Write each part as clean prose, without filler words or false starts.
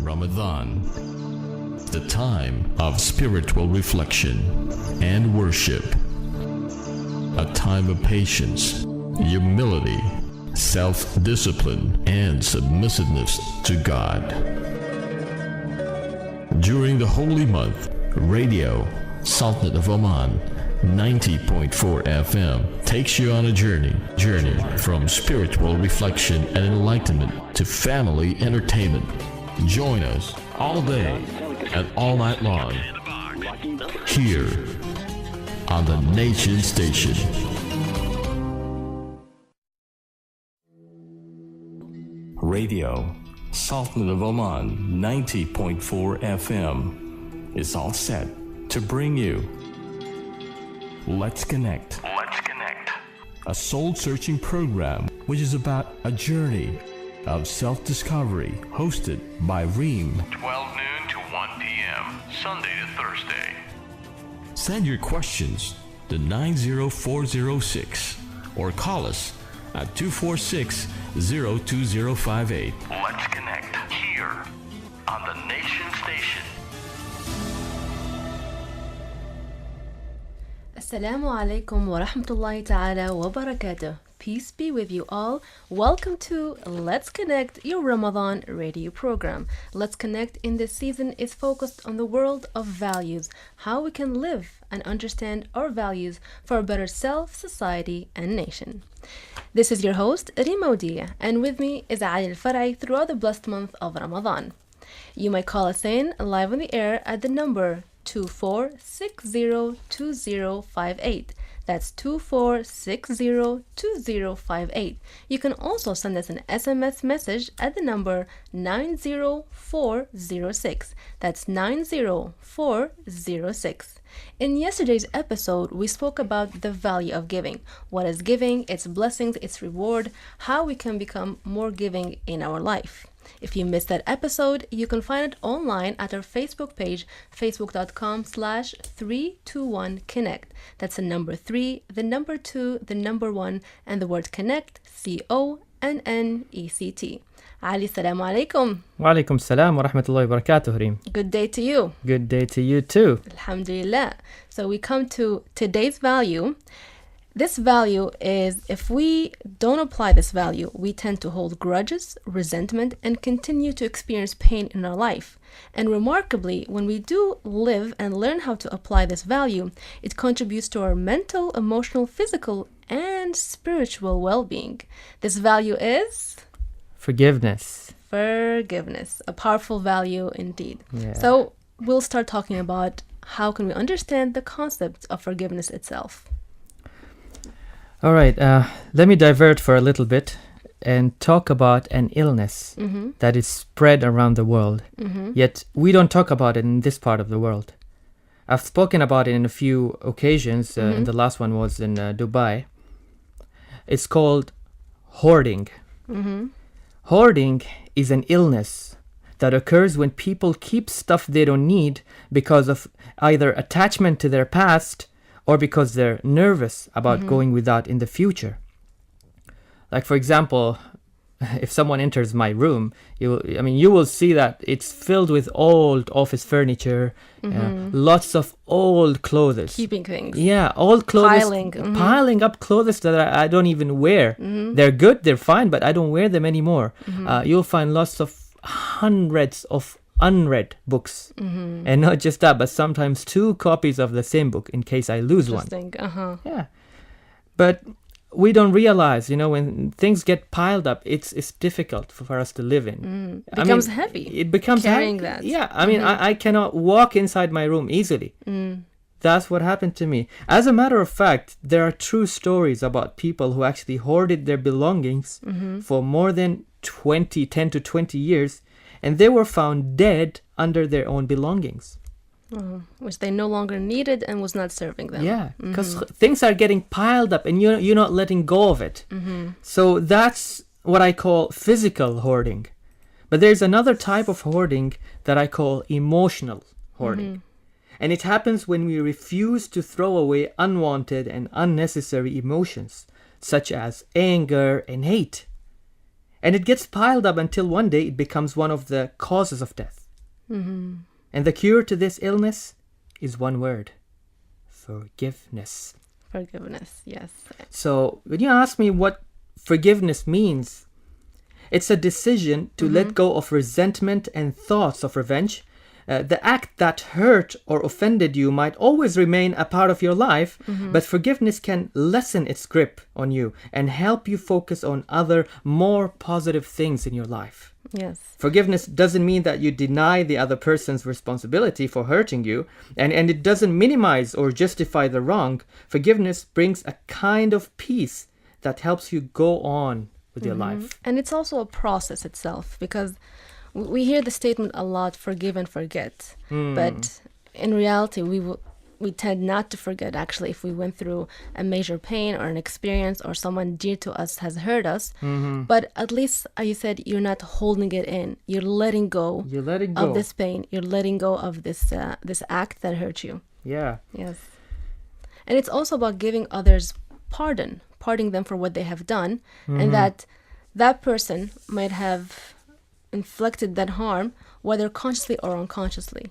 Ramadan, the time of spiritual reflection and worship, a time of patience, humility, self-discipline, and submissiveness to God. During the holy month, Radio Sultanate of Oman 90.4 FM takes you on a journey from spiritual reflection and enlightenment to family entertainment. Join us all day and all night long here on the Nation Station. Radio Sultanate of Oman 90.4 FM is all set to bring you Let's Connect. A soul-searching program which is about a journey of self-discovery, hosted by Rym. 12 noon to 1 p.m., Sunday to Thursday. Send your questions to 90406 or call us at 246-02058. Let's Connect here on the Nation Station. Assalamu alaikum wa rahmatullahi ta'ala wa barakatuh. Peace be with you all. Welcome to Let's Connect, your Ramadan radio program. Let's Connect in this season is focused on the world of values, how we can live and understand our values for a better self, society, and nation. This is your host, Rym Aoudia, and with me is Ali Al Farai throughout the blessed month of Ramadan. You might call us in live on the air at the number 24602058. That's 24602058. You can also send us an SMS message at the number 90406. That's 90406. In yesterday's episode, we spoke about the value of giving. What is giving, its blessings, its reward, how we can become more giving in our life. If you missed that episode, you can find it online at our Facebook page, facebook.com/321connect. That's the number 3, the number 2, the number 1, and the word connect, CONNECT. Ali, salamu alaikum. Wa alaikum salam wa rahmatullahi wa barakatuh, Rym. Good day to you. Good day to you too. Alhamdulillah. So we come to today's value. This value is, if we don't apply this value, we tend to hold grudges, resentment, and continue to experience pain in our life. And remarkably, when we do live and learn how to apply this value, it contributes to our mental, emotional, physical, and spiritual well-being. This value is Forgiveness. Forgiveness, a powerful value indeed. Yeah. So we'll start talking about how can we understand the concept of forgiveness itself. All right, let me divert for a little bit and talk about an illness that is spread around the world. Yet we don't talk about it in this part of the world. I've spoken about it in a few occasions, and the last one was in Dubai. It's called hoarding. Hoarding is an illness that occurs when people keep stuff they don't need because of either attachment to their past or because they're nervous about going without in the future. Like, for example, if someone enters my room, you will see that it's filled with old office furniture, lots of old clothes. Keeping things. Yeah, old clothes. Piling up clothes that I don't even wear. They're good, they're fine, but I don't wear them anymore. You'll find lots of hundreds of unread books, and not just that, but sometimes 2 copies of the same book in case I lose one. Yeah, but we don't realize, when things get piled up, it's difficult for us to live in. It becomes heavy. It becomes carrying heavy. that. Yeah, I cannot walk inside my room easily. That's what happened to me. As a matter of fact, there are true stories about people who actually hoarded their belongings for more than 10 to 20 years. And they were found dead under their own belongings. Which they no longer needed and was not serving them. Yeah, because things are getting piled up and you're not letting go of it. So that's what I call physical hoarding. But there's another type of hoarding that I call emotional hoarding. And it happens when we refuse to throw away unwanted and unnecessary emotions, such as anger and hate. And it gets piled up until one day it becomes one of the causes of death. Mm-hmm. And the cure to this illness is one word: forgiveness. Forgiveness, yes. So when you ask me what forgiveness means, it's a decision to let go of resentment and thoughts of revenge. The act that hurt or offended you might always remain a part of your life, but forgiveness can lessen its grip on you and help you focus on other, more positive things in your life. Yes. Forgiveness doesn't mean that you deny the other person's responsibility for hurting you, and it doesn't minimize or justify the wrong. Forgiveness brings a kind of peace that helps you go on with your life. And it's also a process itself, because we hear the statement a lot, forgive and forget. But in reality, we tend not to forget, actually, if we went through a major pain or an experience or someone dear to us has hurt us. But at least, you said, you're not holding it in. You're letting go, of this pain. You're letting go of this act that hurt you. Yeah. Yes. And it's also about giving others pardoning them for what they have done, and that person might have inflicted that harm, whether consciously or unconsciously.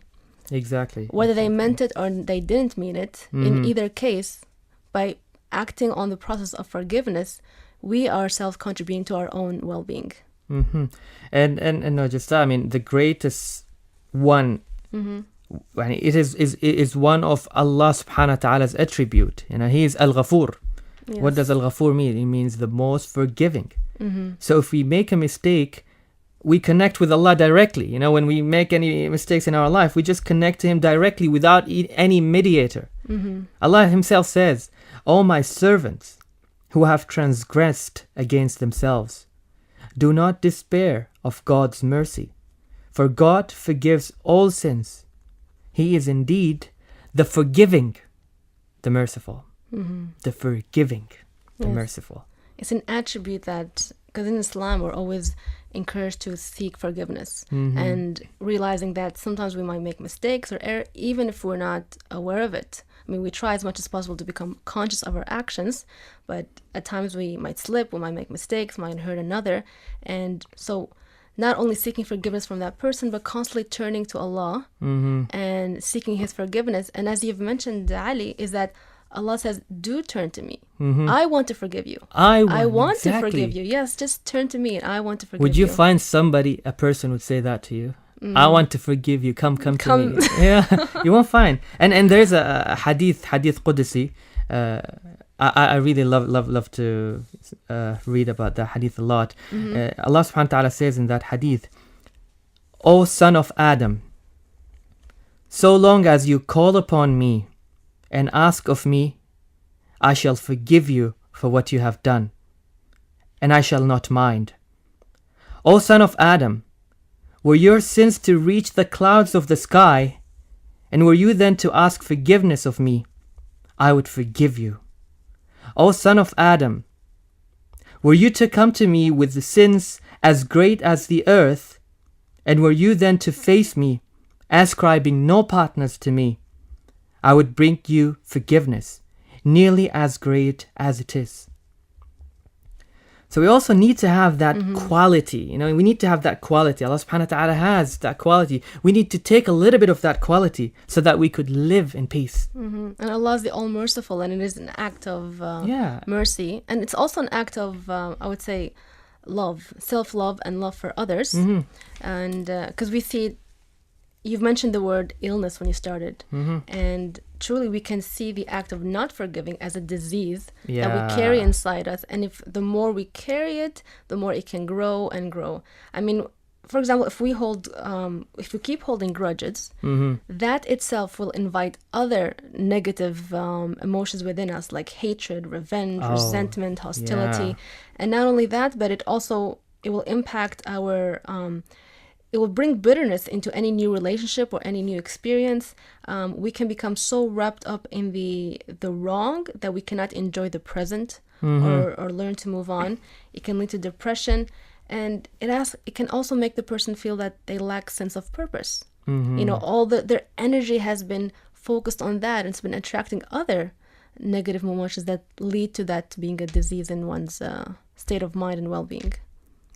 Exactly. Whether they meant it or they didn't mean it, in either case, by acting on the process of forgiveness, we ourselves contributing to our own well-being. And not just that, I mean, the greatest one, it is one of Allah subhanahu wa ta'ala's attribute. He is Al-Ghafur. Yes. What does Al-Ghafur mean? It means the most forgiving. So if we make a mistake, we connect with Allah directly. When we make any mistakes in our life, we just connect to Him directly without any mediator. Allah Himself says, "O my servants who have transgressed against themselves, do not despair of God's mercy, for God forgives all sins. He is indeed the forgiving, the merciful." The forgiving, the merciful. It's an attribute that, because in Islam we're always encouraged to seek forgiveness, and realizing that sometimes we might make mistakes or error even if we're not aware of it. I mean, we try as much as possible to become conscious of our actions, but at times we might slip, we might make mistakes, might hurt another. And so not only seeking forgiveness from that person, but constantly turning to Allah and seeking His forgiveness. And as you've mentioned, Ali, is that Allah says, do turn to me. I want to forgive you. I want to forgive you. Yes, just turn to me and I want to forgive you. Would you find a person would say that to you? I want to forgive you. Come to me. Yeah, you won't find. And there's a hadith Qudsi. I really love to read about that hadith a lot. Allah subhanahu wa ta'ala says in that hadith, "O son of Adam, so long as you call upon me and ask of me, I shall forgive you for what you have done, and I shall not mind. O son of Adam, were your sins to reach the clouds of the sky, and were you then to ask forgiveness of me, I would forgive you. O son of Adam, were you to come to me with the sins as great as the earth, and were you then to face me, ascribing no partners to me, I would bring you forgiveness, nearly as great as it is." So we also need to have that quality. We need to have that quality. Allah subhanahu wa ta'ala has that quality. We need to take a little bit of that quality so that we could live in peace. And Allah is the all-merciful, and it is an act of mercy. And it's also an act of, I would say, love, self-love and love for others. And because we see, you've mentioned the word illness when you started. And truly we can see the act of not forgiving as a disease that we carry inside us. And if the more we carry it, the more it can grow and grow. I mean, for example, if we keep holding grudges, that itself will invite other negative emotions within us, like hatred, revenge, resentment, hostility. And not only that, but it will impact our it will bring bitterness into any new relationship or any new experience. We can become so wrapped up in the wrong that we cannot enjoy the present or learn to move on. It can lead to depression, and it can also make the person feel that they lack sense of purpose. All their energy has been focused on that, and it's been attracting other negative emotions that lead to that being a disease in one's state of mind and well-being.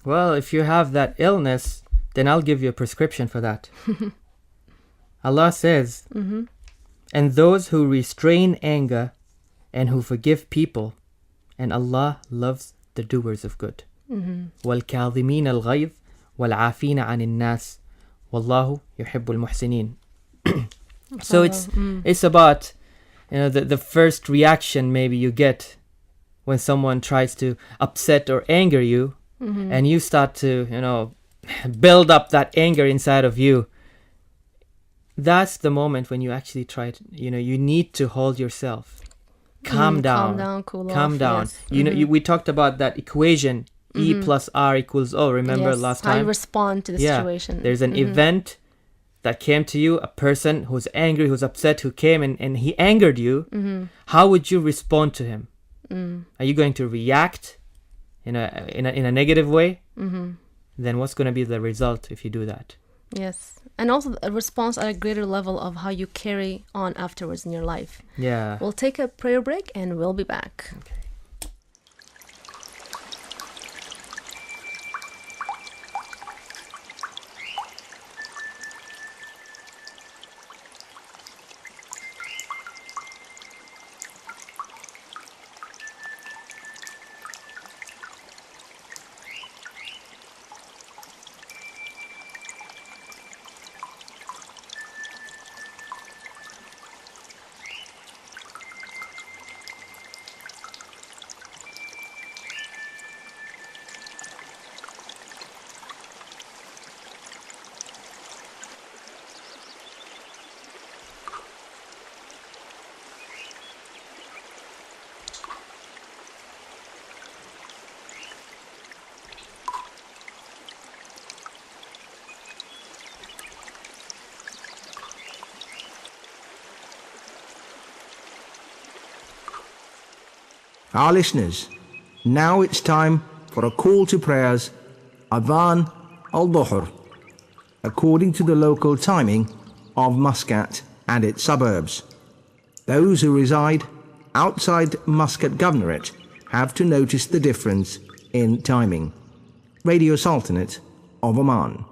Well, if you have that illness, then I'll give you a prescription for that. Allah says, and those who restrain anger and who forgive people, and Allah loves the doers of good. وَالْكَاظِمِينَ الْغَيْظِ وَالْعَافِينَ عَنِ النَّاسِ وَاللَّهُ يُحِبُّ الْمُحْسِنِينَ. So it's about, the first reaction maybe you get when someone tries to upset or anger you, and you start to, build up that anger inside of you. That's the moment when you actually try to, you need to hold yourself. Calm down, cool calm off, down. yes. We talked about that equation, E plus R equals O. Remember Yes, last how time? you respond to the situation. There's an event that came to you, a person who's angry, who's upset, who came and he angered you. How would you respond to him? Are you going to react in a negative way? Then what's going to be the result if you do that? Yes. And also a response at a greater level of how you carry on afterwards in your life. Yeah. We'll take a prayer break and we'll be back. Okay. Our listeners, now it's time for a call to prayers, Adhan al-Dhuhr, according to the local timing of Muscat and its suburbs. Those who reside outside Muscat Governorate have to notice the difference in timing. Radio Sultanate of Oman.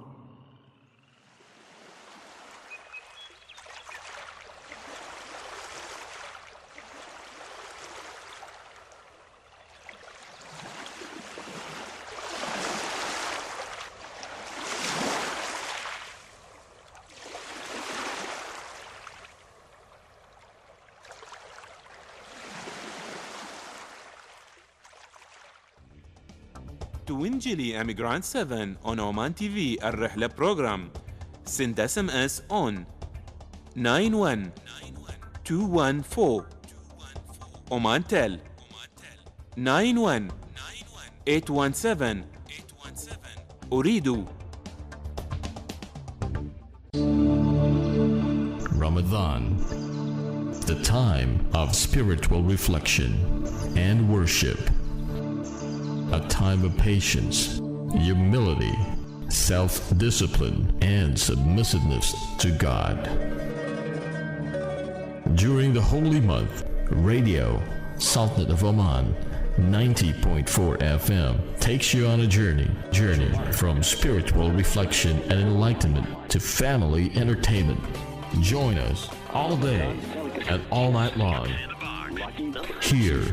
توينجلي Emigrant 7 on Oman TV الرحلة program. Send SMS on 91214 Oman Tel 91817 أريد. Ramadan, the time of spiritual reflection and worship. A time of patience, humility, self-discipline, and submissiveness to God. During the holy month, Radio Sultanate of Oman 90.4 FM takes you on a journey from spiritual reflection and enlightenment to family entertainment. Join us all day and all night long here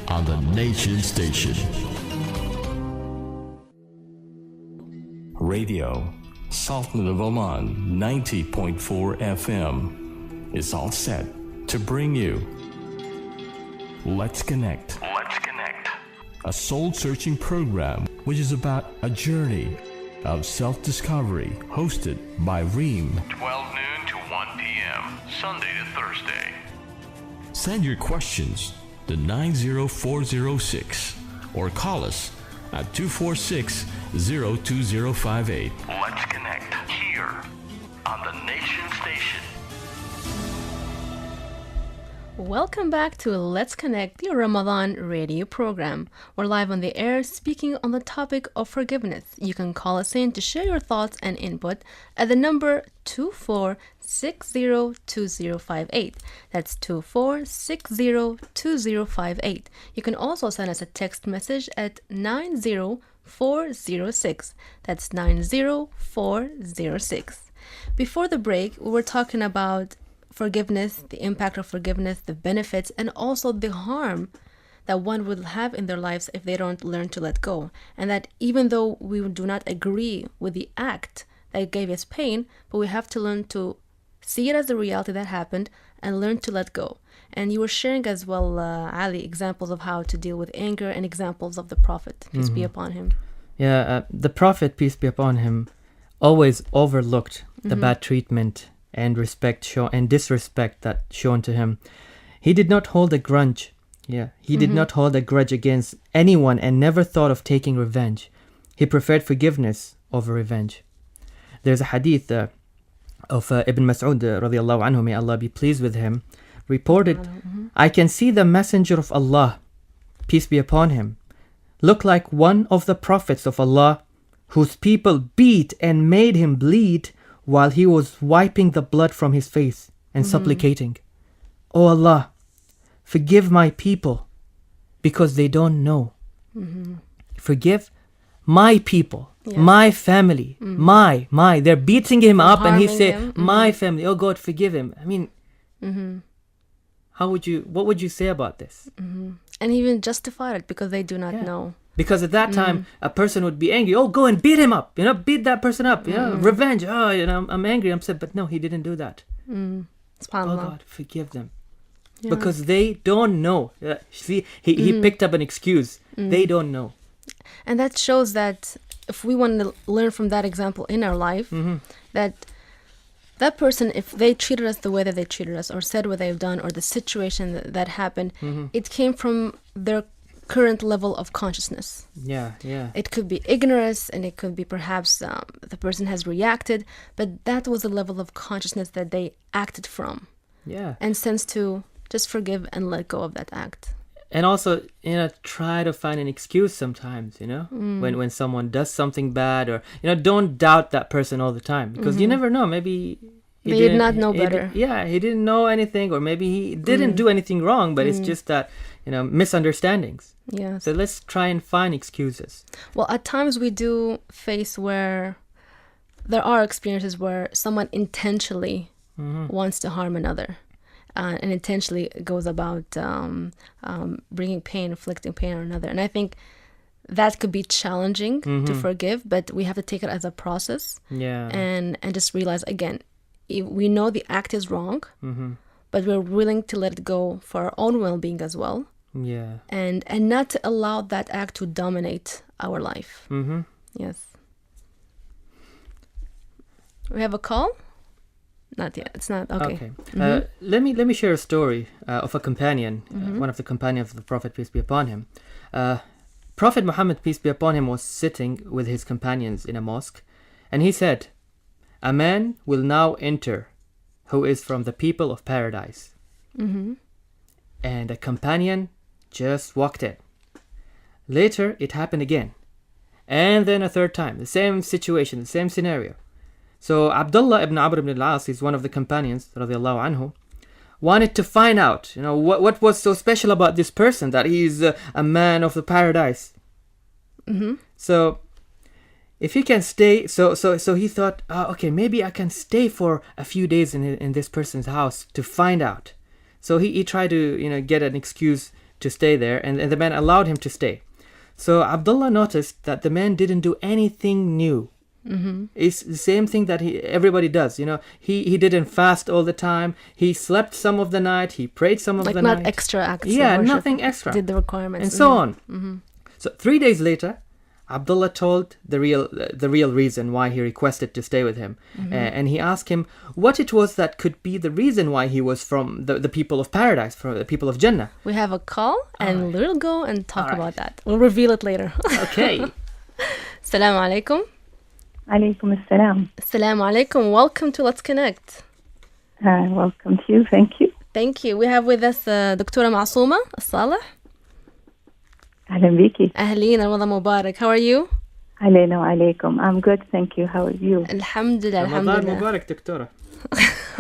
on the Nation Station. Radio Sultanate of Oman 90.4 FM is all set to bring you Let's Connect. Let's connect. A soul-searching program which is about a journey of self-discovery hosted by Rym. 12 noon to 1 p.m. Sunday to Thursday. Send your questions to 90406 or call us at 246-02058. Let's connect here on the Nation Station. Welcome back to Let's Connect, your Ramadan radio program. We're live on the air speaking on the topic of forgiveness. You can call us in to share your thoughts and input at the number 24602058. That's 24602058. You can also send us a text message at 90 90406. That's 90406. Before the break, we were talking about forgiveness, the impact of forgiveness, the benefits, and also the harm that one will have in their lives if they don't learn to let go. And that even though we do not agree with the act that gave us pain, but we have to learn to see it as the reality that happened and learn to let go. And you were sharing as well, Ali, examples of how to deal with anger and examples of the Prophet, peace be upon him. Yeah, the Prophet, peace be upon him, always overlooked the bad treatment and disrespect that shown to him. He did not hold a grudge. Yeah, he did not hold a grudge against anyone and never thought of taking revenge. He preferred forgiveness over revenge. There's a hadith of Ibn Mas'ud radiallahu anhu, may Allah be pleased with him, reported, I can see the Messenger of Allah, peace be upon him, look like one of the prophets of Allah whose people beat and made him bleed while he was wiping the blood from his face and supplicating, "O Allah, forgive my people because they don't know." Forgive my people, my family, my. They're beating him up and he said, my family, oh God, forgive him. I mean, what would you say about this? And even justify it because they do not know. Because at that time, a person would be angry. Oh, go and beat him up. Beat that person up. Revenge. Oh, I'm angry, I'm upset. But no, he didn't do that. Oh God, forgive them. Yeah. Because they don't know. See, he picked up an excuse. They don't know. And that shows that if we want to learn from that example in our life, that person, if they treated us the way that they treated us or said what they've done or the situation that happened, it came from their current level of consciousness. Yeah. It could be ignorance and it could be perhaps the person has reacted, but that was the level of consciousness that they acted from. Yeah. And sense to just forgive and let go of that act. And also, try to find an excuse sometimes, when someone does something bad or, don't doubt that person all the time because you never know. Maybe he did not know better. He didn't know anything or maybe he didn't do anything wrong, but it's just that, misunderstandings. Yes. So let's try and find excuses. Well, at times we do face where there are experiences where someone intentionally wants to harm another. And intentionally goes about bringing pain, inflicting pain on another. And I think that could be challenging to forgive, but we have to take it as a process. Yeah. And just realize, again, we know the act is wrong, but we're willing to let it go for our own well-being as well. Yeah. And not to allow that act to dominate our life. Yes. We have a call? Not yet. It's not. Okay. Let me share a story of a companion, one of the companions of the Prophet, peace be upon him. Prophet Muhammad, peace be upon him, was sitting with his companions in a mosque, and he said, "A man will now enter who is from the people of paradise." And a companion just walked in. Later, it happened again. And then a third time. The same situation, the same scenario. So Abdullah ibn Amr ibn al-As, is one of the companions, radiallahu anhu, wanted to find out, what was so special about this person that he's a man of the paradise. So if he can stay, so he thought, okay, maybe I can stay for a few days in this person's house to find out. So he tried to get an excuse to stay there, and the man allowed him to stay. So Abdullah noticed that the man didn't do anything new. It's the same thing that everybody does. He didn't fast all the time. He slept some of the night. He prayed some of the night. Like not extra acts. Yeah, nothing extra. Did the requirements and so on. So 3 days later, Abdullah told the real reason why he requested to stay with him, and he asked him what it was that could be the reason why he was from the people of paradise, from the people of Jannah. We have a call, and we'll go and talk about that. We'll reveal it later. Okay. Assalamu alaikum. Alaikum assalam. Assalamu alaikum. Welcome to Let's Connect. Welcome to you. Thank you. Thank you. We have with us دكتورة معصومة الصالح. أهلا بيكي. أهلين رمضان مبارك. How are you? علينا وعليكم. I'm good, thank you. How are you? الحمد لله. رمضان مبارك دكتورة.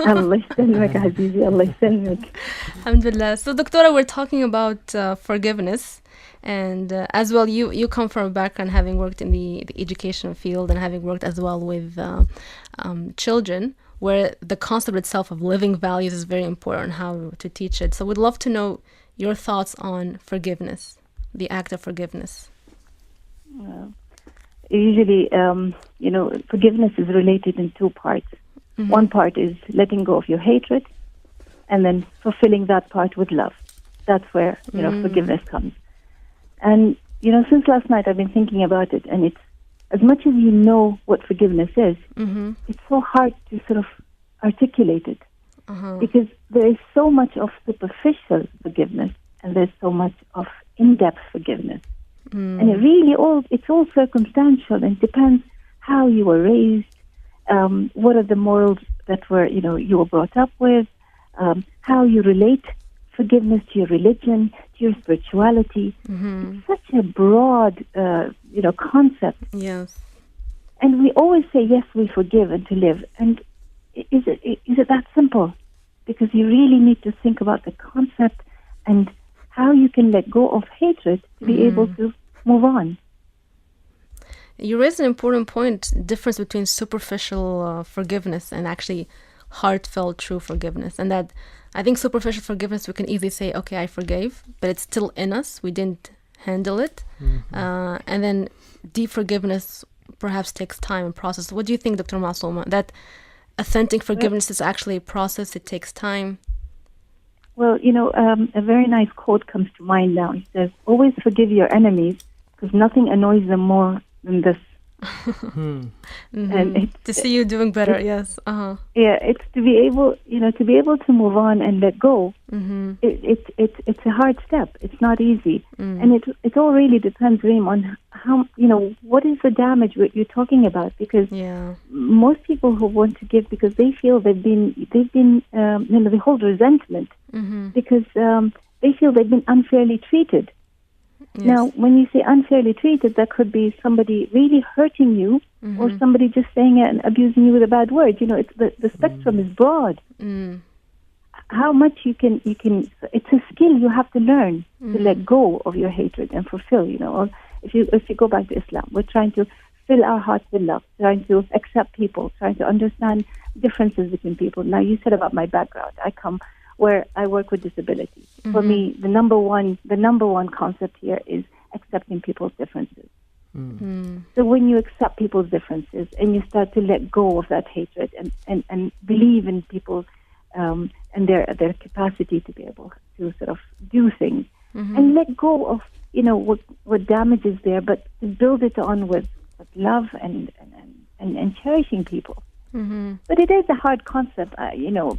Allah يسلمك حبيبي, Allah يسلمك. Alhamdulillah. So, Doctora, we're talking about forgiveness. And as well, you come from a background having worked in the educational field and having worked as well with children, where the concept itself of living values is very important, how to teach it. So we'd love to know your thoughts on forgiveness, the act of forgiveness. Usually, forgiveness is related in two parts. Mm-hmm. One part is letting go of your hatred, and then fulfilling that part with love. That's where, forgiveness comes. And, since last night I've been thinking about it, and it's, as much as you know what forgiveness is, mm-hmm. it's so hard to sort of articulate it. Uh-huh. Because there is so much of superficial forgiveness, and there's so much of in-depth forgiveness. Mm. And it's all circumstantial, and it depends how you were raised, what are the morals that you were brought up with, how you relate forgiveness to your religion, to your spirituality. Mm-hmm. It's such a broad, concept. Yes. And we always say, yes, we forgive and to live. And is it that simple? Because you really need to think about the concept and how you can let go of hatred to be able to move on. You raised an important point, difference between superficial forgiveness and actually heartfelt, true forgiveness. And that I think superficial forgiveness, we can easily say, okay, I forgave, but it's still in us. We didn't handle it. Mm-hmm. And then deep forgiveness perhaps takes time and process. What do you think, Dr. Masouma? That authentic forgiveness is actually a process, it takes time? Well, a very nice quote comes to mind now. It says, always forgive your enemies, because nothing annoys them more than this. Mm-hmm. And to see you doing better, yes. Uh-huh. Yeah, it's to be able, to move on and let go. Mm-hmm. It's a hard step. It's not easy, Mm. and it all really depends, Rym, on how what is the damage you're talking about. Because most people who want to give because they feel they've been they hold resentment Mm-hmm. because they feel they've been unfairly treated. Yes. Now, when you say unfairly treated, that could be somebody really hurting you, Mm-hmm. or somebody just saying it and abusing you with a bad word. It's the spectrum is broad. Mm. How much you can, it's a skill you have to learn to let go of your hatred and fulfill. Or if you go back to Islam, we're trying to fill our hearts with love, trying to accept people, trying to understand differences between people. Now, you said about my background. I come where I work with disabilities. Mm-hmm. For me, the number one concept here is accepting people's differences. Mm. So when you accept people's differences and you start to let go of that hatred and believe in people and their capacity to be able to sort of do things, Mm-hmm. and let go of what damage is there, but to build it on with love and cherishing people. Mm-hmm. But it is a hard concept.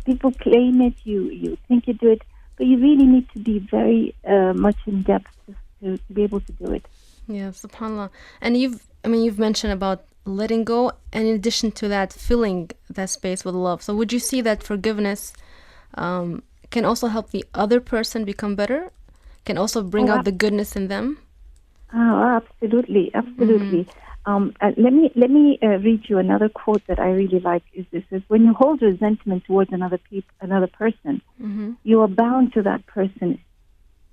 People claim it, you think you do it, but you really need to be very much in depth to be able to do it. Yeah, subhanAllah. And you've mentioned about letting go, and in addition to that, filling that space with love. So would you see that forgiveness can also help the other person become better? Can also bring out the goodness in them? Oh, absolutely. Let me read you another quote that I really like. Is when you hold resentment towards another person, Mm-hmm. you are bound to that person.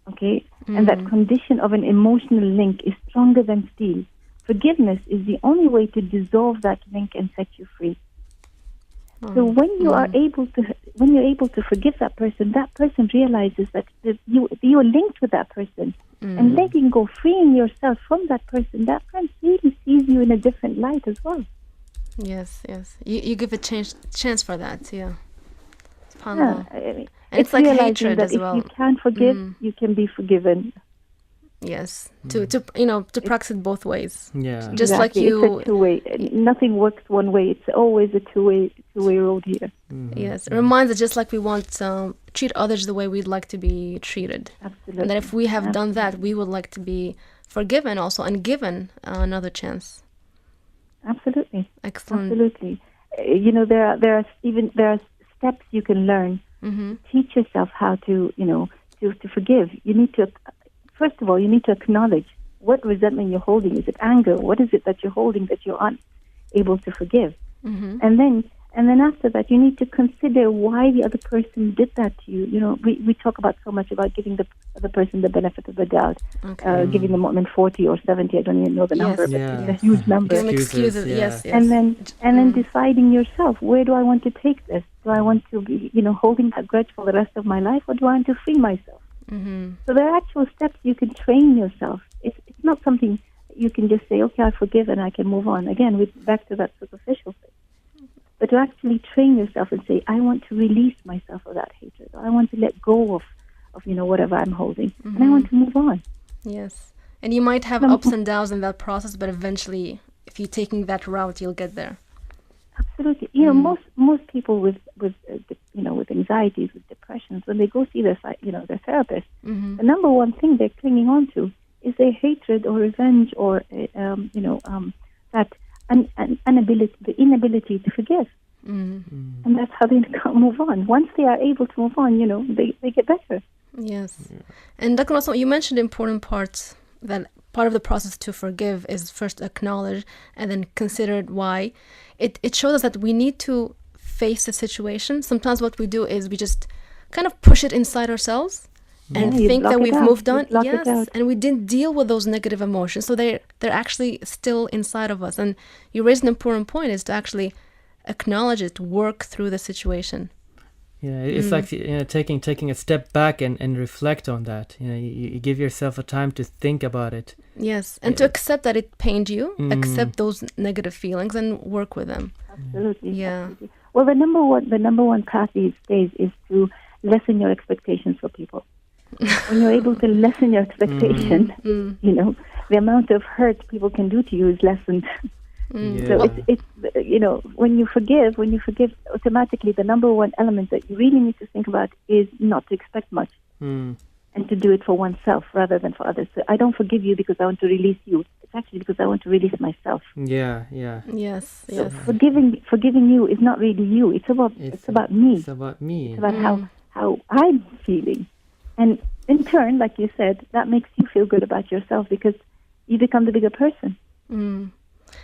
Okay, and that condition of an emotional link is stronger than steel. Forgiveness is the only way to dissolve that link and set you free. So when you're able to forgive that person realizes that you are linked with that person, and letting go, freeing yourself from that person really sees you in a different light as well. Yes. You give a chance for that, yeah. SubhanAllah. Yeah, and it's like hatred that as well. If you can forgive, you can be forgiven. Yes, to practice it both ways. Yeah. Just like you. It's a two-way. Nothing works one way. It's always a two-way road here. Mm-hmm. Yes, it reminds us, just like we want treat others the way we'd like to be treated. Absolutely. And that if we have done that, we would like to be forgiven also and given another chance. Absolutely. Excellent. Absolutely. There are steps you can learn. Mm-hmm. Teach yourself how to forgive. First of all, you need to acknowledge what resentment you're holding. Is it anger? What is it that you're holding that you're unable to forgive? Mm-hmm. And And then after that, you need to consider why the other person did that to you. You know, we talk about so much about giving the other person the benefit of the doubt, giving the moment 40 or 70. I don't even know the number, but it's a huge number. Give them excuses. Yes. And then deciding yourself, where do I want to take this? Do I want to be, holding that grudge for the rest of my life, or do I want to free myself? So there are actual steps you can train yourself. It's not something you can just say, okay, I forgive and I can move on. Again, we're back to that superficial thing. But to actually train yourself and say, I want to release myself of that hatred. Or I want to let go of whatever I'm holding. And I want to move on. Yes. And you might have ups and downs in that process, but eventually, if you're taking that route, you'll get there. Absolutely. Most people with anxieties, with depressions, when they go see their therapist, the number one thing they're clinging on to is their hatred or revenge or that the inability to forgive. And that's how they can't move on. Once they are able to move on, they get better. Yes. And Dr. Masum, you mentioned important parts, that part of the process to forgive is first acknowledge and then consider why. It shows us that we need to face the situation. Sometimes what we do is we just kind of push it inside ourselves and think that we've moved on. Yes, and we didn't deal with those negative emotions. So they're actually still inside of us. And you raised an important point, is to actually acknowledge it, work through the situation. Yeah, it's like taking a step back and reflect on that. You give yourself a time to think about it. Yes, and to accept that it pained you, accept those negative feelings and work with them. Absolutely. Yeah. Absolutely. Well, the number one path these days is to lessen your expectations for people. When you're able to lessen your expectation, the amount of hurt people can do to you is lessened. So it's when you forgive, automatically the number one element that you really need to think about is not to expect much and to do it for oneself rather than for others. So I don't forgive you because I want to release you. It's actually because I want to release myself. Yes. So forgiving you is not really you. It's about me. It's about me. It's about how I'm feeling. And in turn, like you said, that makes you feel good about yourself because you become the bigger person.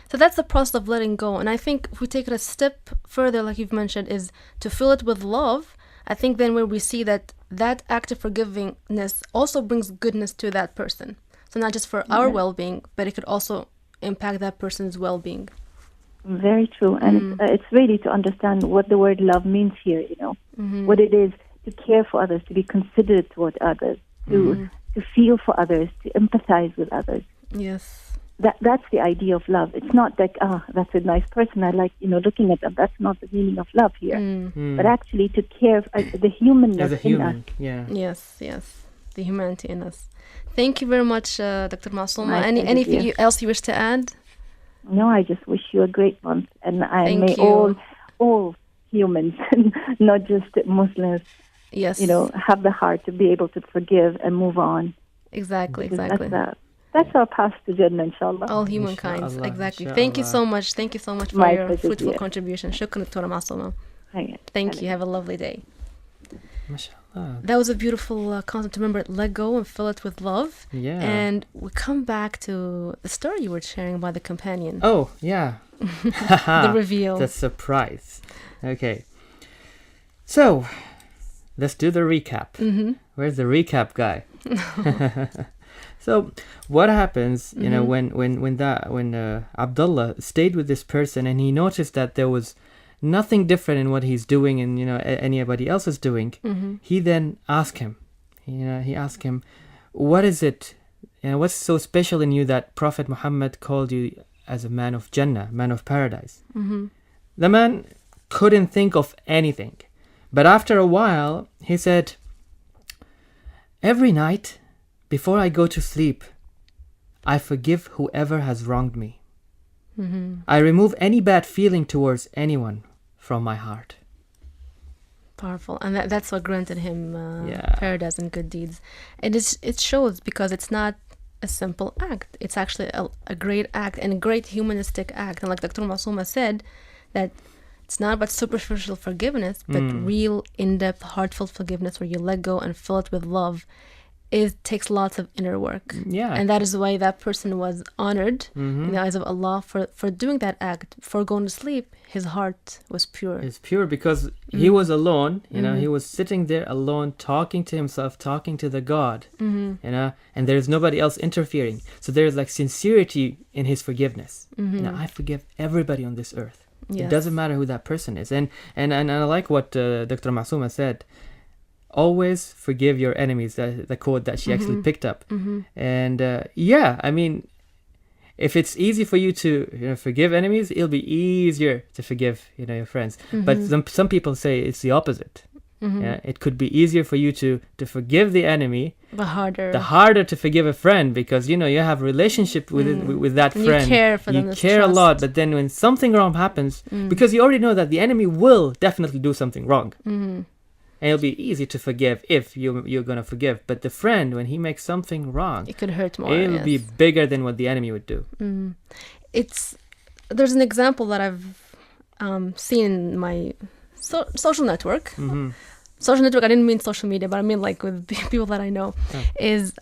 So that's the process of letting go. And I think if we take it a step further, like you've mentioned, is to fill it with love. I think then where we see that act of forgivingness also brings goodness to that person. So not just for our well-being, but it could also impact that person's well-being. Very true. And it's really to understand what the word love means here, what it is to care for others, to be considerate toward others, to feel for others, to empathize with others. Yes. That's the idea of love. It's not like, that's a nice person, I like, looking at them. That's not the meaning of love here. But actually to care for the humanness in us. Yeah. Yes. The humanity in us. Thank you very much, Dr. Masouma. Anything else you wish to add? No, I just wish you a great month. And may all humans, not just Muslims, have the heart to be able to forgive and move on. Exactly. That's our path to Jannah, inshallah. All humankind, exactly. Thank you so much. Thank you so much for your fruitful contribution. Shukran, Dr. Masouma. Thank you. Have a lovely day. MashaAllah. That was a beautiful concept to remember. Let go and fill it with love. Yeah. And we come back to the story you were sharing about the companion. Oh, yeah. The reveal. The surprise. Okay. So, let's do the recap. Where's the recap guy? So, what happens, when Abdullah stayed with this person and he noticed that there was nothing different in what he's doing and, anybody else is doing, he then asked him, what is it, what's so special in you that Prophet Muhammad called you as a man of Jannah, man of paradise? The man couldn't think of anything. But after a while, he said, every night, before I go to sleep, I forgive whoever has wronged me. I remove any bad feeling towards anyone from my heart. Powerful. And that's what granted him paradise and good deeds. And it shows because it's not a simple act. It's actually a great act and a great humanistic act. And like Dr. Masouma said, that it's not about superficial forgiveness, but real, in-depth, heartfelt forgiveness where you let go and fill it with love. it takes lots of inner work. Yeah. And that is why that person was honored in the eyes of Allah for doing that act. For going to sleep, his heart was pure. It's pure because he was alone, he was sitting there alone, talking to himself, talking to the God, and there's nobody else interfering. So there's like sincerity in his forgiveness. I forgive everybody on this earth. Yes. It doesn't matter who that person is. And I like what Dr. Masooma said. Always forgive your enemies, the quote that she actually picked up. And I mean, if it's easy for you to forgive enemies, it'll be easier to forgive your friends. But some people say it's the opposite. Yeah, it could be easier for you to forgive the enemy, the harder to forgive a friend, because you have relationship with that and friend. You care for them. You care a lot, but then when something wrong happens, because you already know that the enemy will definitely do something wrong. And it'll be easy to forgive if you're going to forgive. But the friend, when he makes something wrong, it could hurt more. It'll be bigger than what the enemy would do. There's an example that I've seen in my social network. Social network, I didn't mean social media, but I mean like with the people that I know, is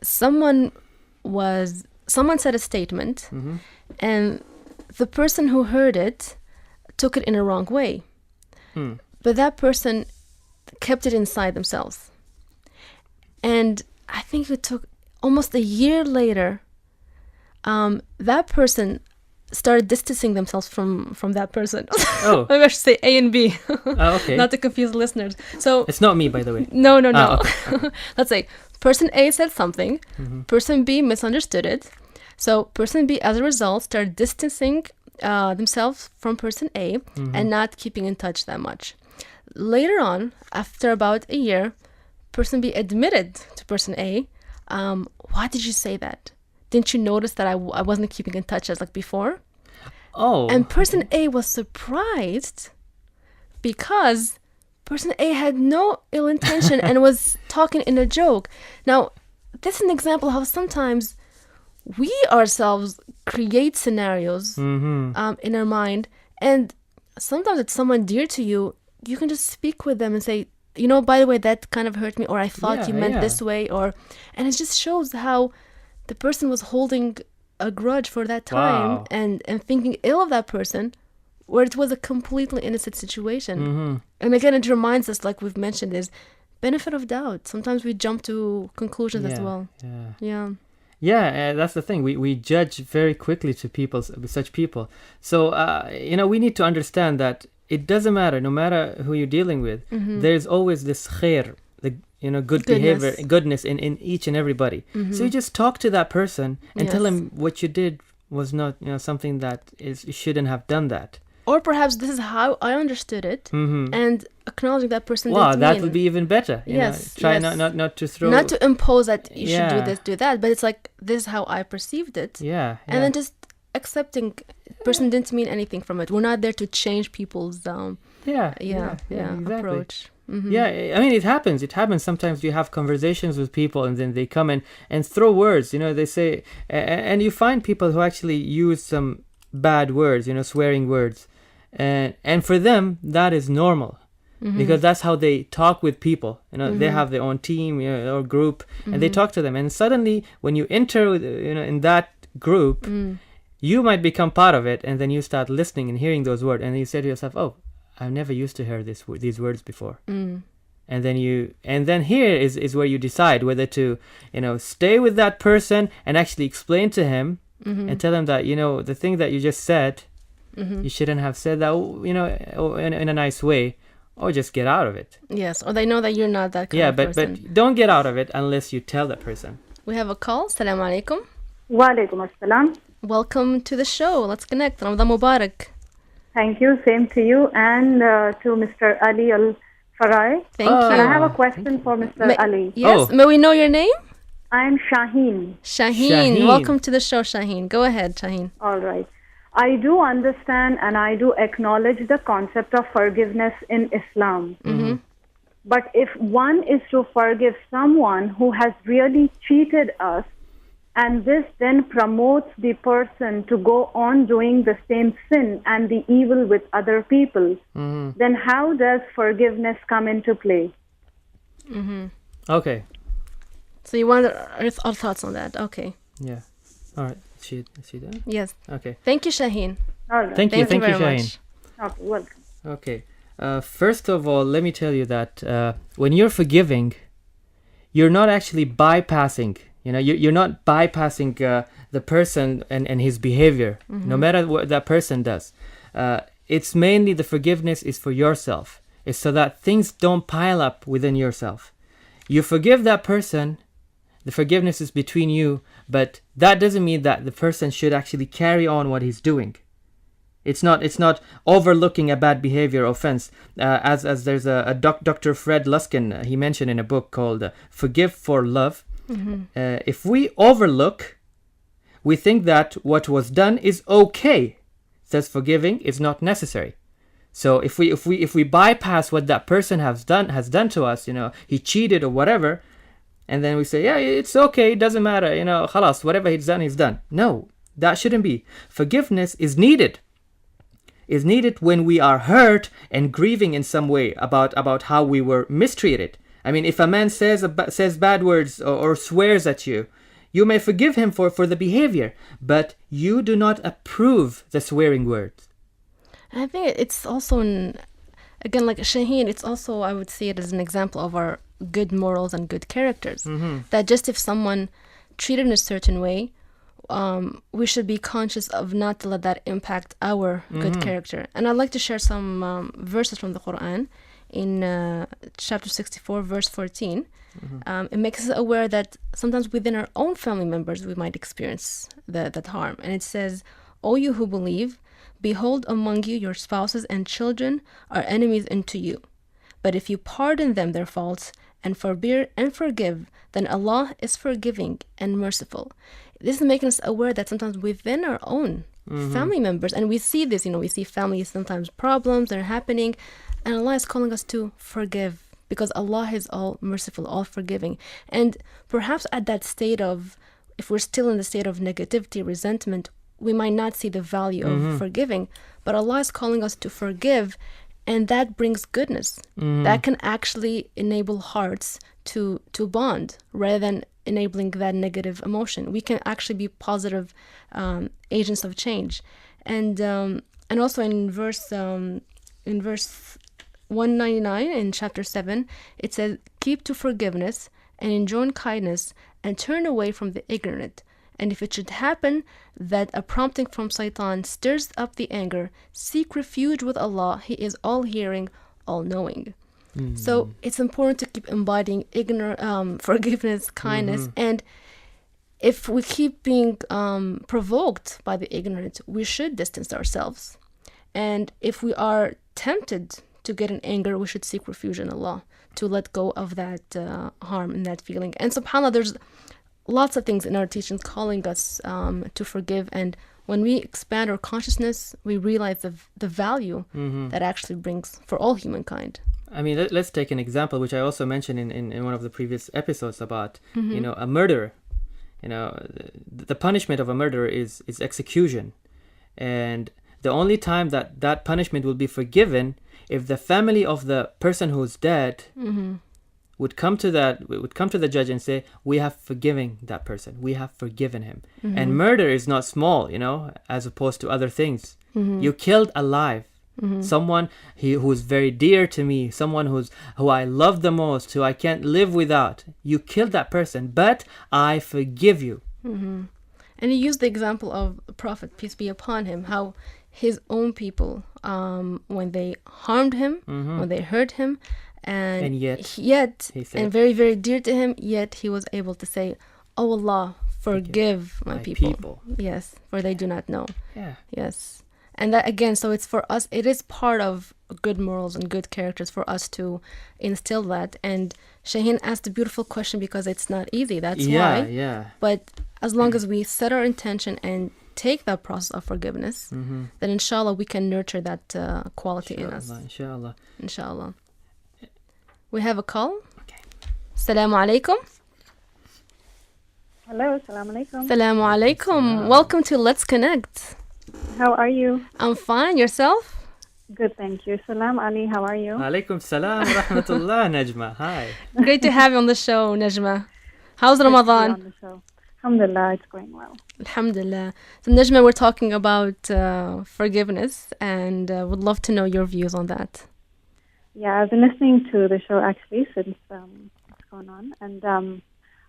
someone said a statement, and the person who heard it took it in a wrong way. But that person kept it inside themselves. And I think it took almost a year later, that person started distancing themselves from that person. Oh. Maybe I should say A and B. Okay. Not to confuse listeners. So it's not me, by the way. No. Okay. Let's say person A said something, person B misunderstood it. So person B, as a result, started distancing themselves from person A and not keeping in touch that much. Later on, after about a year, person B admitted to person A, why did you say that? Didn't you notice that I wasn't keeping in touch as like before? Oh. And person A was surprised because person A had no ill intention and was talking in a joke. Now, this is an example how sometimes we ourselves create scenarios in our mind, and sometimes it's someone dear to you, you can just speak with them and say, by the way, that kind of hurt me, or I thought you meant this way, and it just shows how the person was holding a grudge for that time and thinking ill of that person, where it was a completely innocent situation. And again, it reminds us, like we've mentioned, is benefit of doubt. Sometimes we jump to conclusions as well. Yeah, that's the thing. We judge very quickly with such people. So, we need to understand that it doesn't matter, no matter who you're dealing with, there's always this khair, good behavior, goodness in each and everybody. So you just talk to that person and tell him what you did was not, something that you shouldn't have done that. Or perhaps this is how I understood it, and acknowledging that person didn't mean. That would be even better. Try not to throw... Not to impose that you should do this, do that, but it's like, this is how I perceived it. And then just accepting person didn't mean anything from it. We're not there to change people's exactly. approach. I mean, it happens sometimes. You have conversations with people and then they come and throw words, they say, and you find people who actually use some bad words, swearing words, and for them that is normal, because that's how they talk with people. They have their own team, or group, and they talk to them, and suddenly when you enter in that group, you might become part of it, and then you start listening and hearing those words, and you say to yourself, oh, I've never used to hear these words before. And then here is where you decide whether to stay with that person and actually explain to him and tell him that the thing that you just said, you shouldn't have said that, in a nice way, or just get out of it. Yes, or they know that you're not that kind of person. But don't get out of it unless you tell that person. We have a call. Assalamu alaikum. Wa alaikum assalam. Welcome to the show. Let's connect. Ramadan Mubarak. Thank you. Same to you and to Mr. Ali Al Farai. Thank you. And I have a question for Mr. Ali. Yes. May we know your name? I'm Shaheen. Shaheen. Welcome to the show, Shaheen. Go ahead, Shaheen. All right. I do understand and I do acknowledge the concept of forgiveness in Islam. But if one is to forgive someone who has really cheated us, and this then promotes the person to go on doing the same sin and the evil with other people, then how does forgiveness come into play? Okay. So you want our thoughts on that? Okay. Yeah. All right. Is she there? Yes. Okay. Thank you, Shaheen. All right. Thank you very Shaheen. much. Okay, welcome. Okay. First of all, let me tell you that when you're forgiving, you're not actually bypassing. You're not bypassing the person and his behavior, no matter what that person does. It's mainly the forgiveness is for yourself. It's so that things don't pile up within yourself. You forgive that person, the forgiveness is between you, but that doesn't mean that the person should actually carry on what he's doing. It's not overlooking a bad behavior offense. As there's a Dr. Fred Luskin, he mentioned in a book called Forgive for Love. If we overlook, we think that what was done is okay. Says forgiving is not necessary. So if we bypass what that person has done to us, he cheated or whatever, and then we say, yeah, it's okay, it doesn't matter, khalas, whatever he's done. No, that shouldn't be. Forgiveness is needed. Is needed when we are hurt and grieving in some way about how we were mistreated. I mean, if a man says bad words or swears at you, you may forgive him for the behavior, but you do not approve the swearing words. I think it's also, again, like Shaheen, it's also, I would see it as an example of our good morals and good characters. That just if someone treated in a certain way, we should be conscious of not to let that impact our good character. And I'd like to share some verses from the Quran in chapter 64, verse 14. It makes us aware that sometimes within our own family members we might experience that harm. And it says, O you who believe, behold, among you your spouses and children are enemies unto you. But if you pardon them their faults and forbear and forgive, then Allah is forgiving and merciful. This is making us aware that sometimes within our own family members, and we see this, we see families sometimes problems are happening, and Allah is calling us to forgive, because Allah is all merciful, all forgiving. And perhaps at that state of, if we're still in the state of negativity, resentment, we might not see the value of forgiving, but Allah is calling us to forgive, and that brings goodness. That can actually enable hearts to bond rather than enabling that negative emotion. We can actually be positive agents of change. And also in verse 199 in chapter 7, it says, keep to forgiveness and enjoin kindness and turn away from the ignorant. And if it should happen that a prompting from Satan stirs up the anger, seek refuge with Allah. He is all-hearing, all-knowing. So it's important to keep embodying forgiveness, kindness, and if we keep being provoked by the ignorant, we should distance ourselves. And if we are tempted to get in anger, we should seek refuge in Allah to let go of that harm and that feeling. And subhanAllah, there's lots of things in our teachings calling us to forgive, and when we expand our consciousness, we realize the value that actually brings for all humankind. I mean, let's take an example, which I also mentioned in one of the previous episodes about, a murderer. The punishment of a murderer is execution. And the only time that punishment will be forgiven if the family of the person who's dead would come to the judge and say, we have forgiven that person. We have forgiven him. And murder is not small, as opposed to other things. You killed a life. Someone who's very dear to me, someone who I love the most, who I can't live without. You killed that person, but I forgive you. And he used the example of the Prophet, peace be upon him, how his own people, when they harmed him, when they hurt him, and yet he said, and very, very dear to him, yet he was able to say, oh Allah, forgive my people. Yes, for they do not know. Yes. And that, again, so it's for us, it is part of good morals and good characters for us to instill that. And Shaheen asked a beautiful question because it's not easy. That's why. Yeah. But as long as we set our intention and take that process of forgiveness, then inshallah we can nurture that quality in us. Inshallah. We have a call. Okay. Assalamu alaikum. Hello, assalamu alaikum. Assalamu alaikum. Welcome to Let's Connect. How are you? I'm fine. Yourself? Good, thank you. Salam, Ali. How are you? Alaikum salam wa rahmatullah, Najma. Hi. Great to have you on the show, Najma. How's Good to be Ramadan? on the show. Alhamdulillah, it's going well. Alhamdulillah. So Najma, we're talking about forgiveness, and would love to know your views on that. Yeah, I've been listening to the show actually since it's gone on, and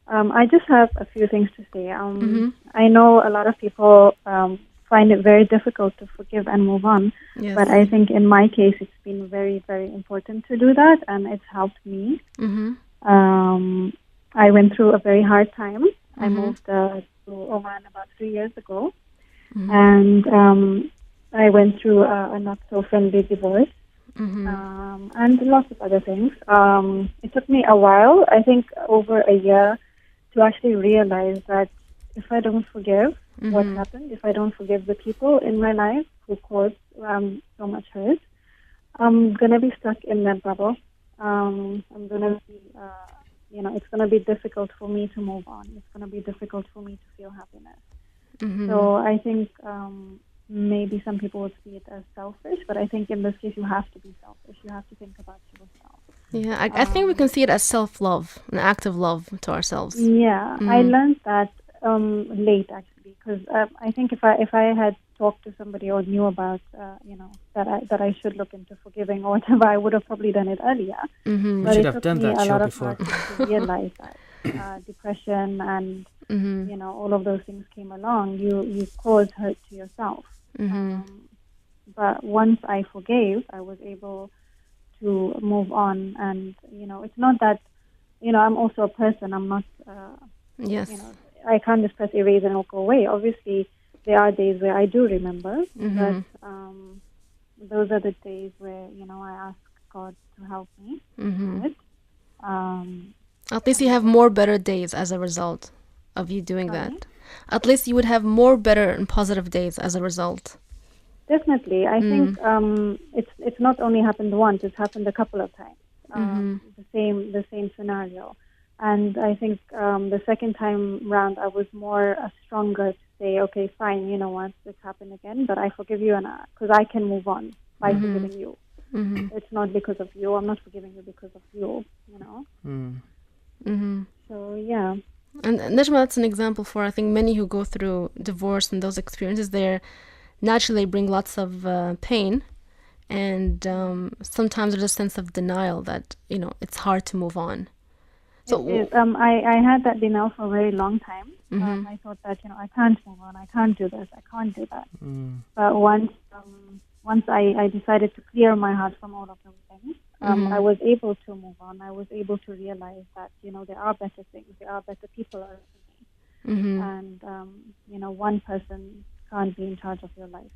I just have a few things to say. I know a lot of people find it very difficult to forgive and move on, Yes. but I think in my case it's been very, very important to do that, and it's helped me. I went through a very hard time. I moved to Oman about 3 years ago, and I went through a not so friendly divorce. And lots of other things. It took me a while, I think over a year, to actually realize that if I don't forgive what happened, if I don't forgive the people in my life who caused so much hurt, I'm going to be stuck in that bubble. I'm going to be, it's going to be difficult for me to move on. It's going to be difficult for me to feel happiness. So I think maybe some people would see it as selfish, but I think in this case you have to be selfish. You have to think about yourself. Yeah, I think we can see it as self-love, an act of love to ourselves. Yeah, I learned that late actually, because I think if I had talked to somebody or knew about that I should look into forgiving or whatever, I would have probably done it earlier. We should have done that show before. But it took me a lot of time to realize that depression and all of those things came along. You cause hurt to yourself. But once I forgave, I was able to move on, and it's not that I'm also a person. I'm not Yes. I can't just press erase and it'll go away. Obviously there are days where I do remember, but those are the days where I ask God to help me with it. At least you have more better days as a result of you doing that. At least you would have more better and positive days as a result. Definitely. I think it's not only happened once, it's happened a couple of times. The same scenario. And I think the second time round I was more stronger to say, okay, fine, you know what, this happened again, but I forgive you, and because I can move on by forgiving you. It's not because of you. I'm not forgiving you because of you, So, yeah. And Najma, that's an example for, I think, many who go through divorce and those experiences. They naturally bring lots of pain, and sometimes there's a sense of denial that it's hard to move on. So I had that denial for a very long time. I thought that I can't move on, I can't do this, I can't do that. But once I decided to clear my heart from all of those things, I was able to move on. I was able to realize that there are better things, there are better people around me, and one person can't be in charge of your life.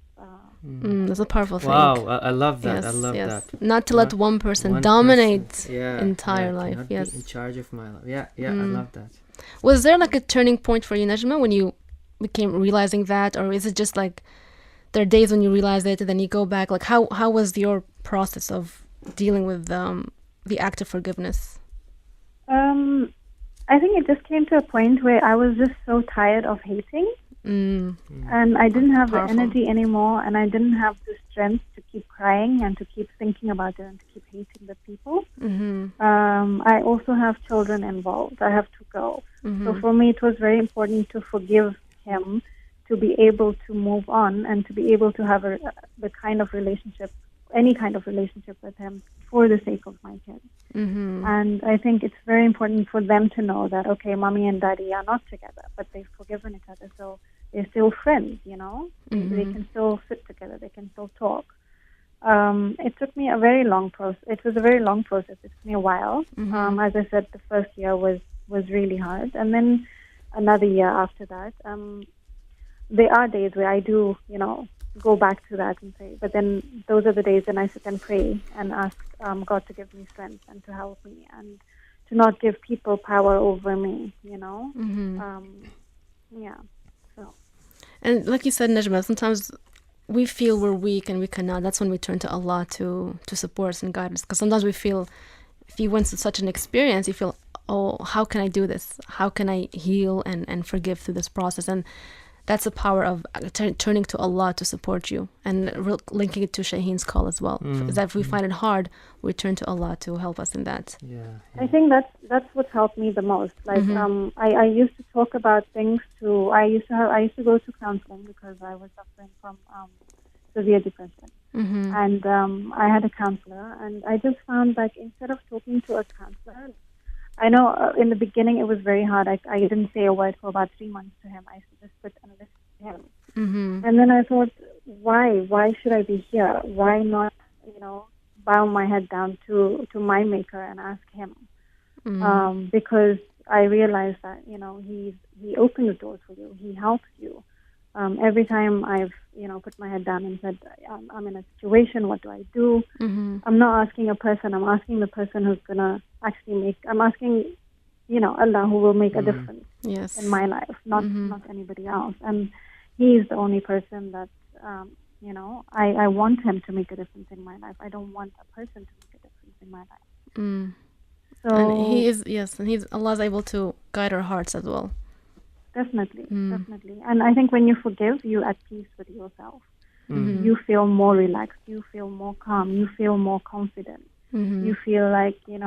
That's a powerful thing. Wow, I love that. Yes, I love yes. that. Not to let one person dominate entire life. Cannot Yes. be in charge of my life. I love that. Was there like a turning point for you, Najma, when you became realizing that, or is it just like there are days when you realize it and then you go back? Like how was your process of dealing with the act of forgiveness? I think it just came to a point where I was just so tired of hating. And I didn't have the energy anymore, and I didn't have the strength to keep crying and to keep thinking about it and to keep hating the people. I also have children involved. I have 2 girls. So for me, it was very important to forgive him, to be able to move on and to be able to have the kind of relationship, any kind of relationship with him for the sake of my kids. And I think it's very important for them to know that, okay, mommy and daddy are not together, but they've forgiven each other, so they're still friends, They can still sit together, they can still talk. It took me a very long process. It was a very long process. It took me a while. As I said, the first year was really hard, and then another year after that. There are days where I do, go back to that and say, but then those are the days when I sit and pray and ask God to give me strength and to help me and to not give people power over me, So. And like you said, Najma, sometimes we feel we're weak and we cannot. That's when we turn to Allah to support us and guide us. Because sometimes we feel, if you went through such an experience, you feel, oh, how can I do this? How can I heal and forgive through this process? And that's the power of turning to Allah to support you, and linking it to Shaheen's call as well. Is that if we find it hard, we turn to Allah to help us in that. I think that's what's helped me the most. Like I used to talk about things to. I used to go to counseling because I was suffering from severe depression, and I had a counselor, and I just found like instead of talking to a counselor, I know in the beginning it was very hard. I didn't say a word for about 3 months to him. I used to just sit and listen to him. And then I thought, why should I be here? Why not, bow my head down to my maker and ask him? Because I realized that, he opened the doors for you. He helps you. Every time I've, put my head down and said, I'm in a situation, what do I do? I'm not asking a person, I'm asking the person who's going to actually I'm asking, Allah who will make a difference in my life, not anybody else. And he's the only person that, I want him to make a difference in my life. I don't want a person to make a difference in my life. So, and Allah is able to guide our hearts as well. Definitely. And I think when you forgive, you're at peace with yourself. You feel more relaxed. You feel more calm. You feel more confident. You feel like, you